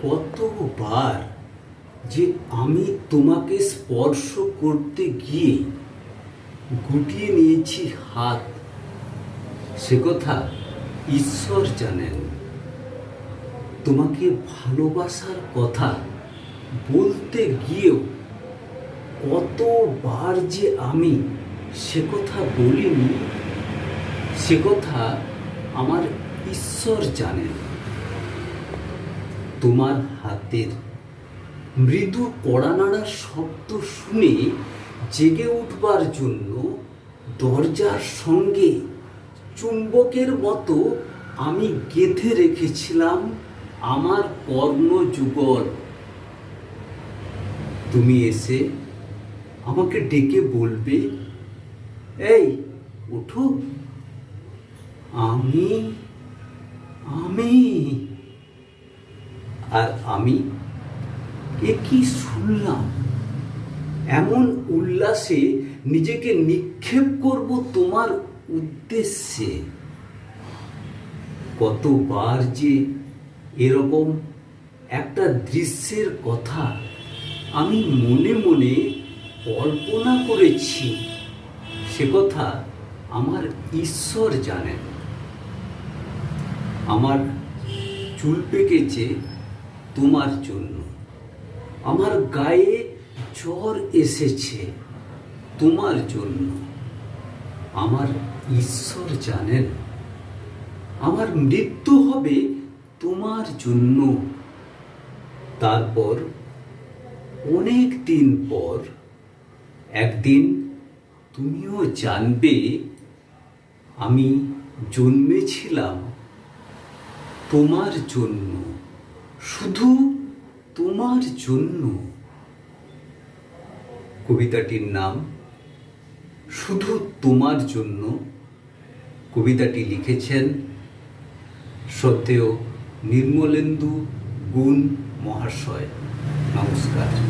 কতবার যে আমি তোমাকে স্পর্শ করতে গিয়ে গুটিয়ে নিয়েছি হাত, সে কথা ঈশ্বর জানেন। তোমাকে ভালোবাসার কথা বলতে গিয়েও কতবার যে আমি সে কথা বলিনি, সে কথা আমার ঈশ্বর জানেন। তোমার হাতের মৃদু কড়া নাড়ার শব্দ শুনে জেগে উঠবার জন্য দরজার সঙ্গে চুম্বকের মতো আমি গেঁথে রেখেছিলাম আমার কর্ণযুগল। তুমি এসে আমাকে ডেকে বলবে, এই ওঠো। আমি আমি আর আমি এ কি শুনলাম? এমন উল্লাসে নিজেকে নিক্ষেপ করব তোমার উদ্দেশ্যে। কতবার যে এরকম একটা দৃশ্যের কথা আমি মনে মনে কল্পনা করেছি, সে কথা আমার ঈশ্বর জানেন। আমার চুল পেকেছে তোমার জন্য, আমার গায়ে জ্বর এসেছে তোমার জন্য। আমার ঈশ্বর জানেন আমার মৃত্যু হবে তোমার জন্য। তারপর অনেক দিন পর একদিন তুমিও জানবে আমি জন্মেছিলাম তোমার জন্য, শুধু তোমার জন্য। কবিতাটির নাম শুধু তোমার জন্য। কবিতাটি লিখেছেন শ্রদ্ধেয় নির্মলেন্দু গুণ মহাশয়। নমস্কার।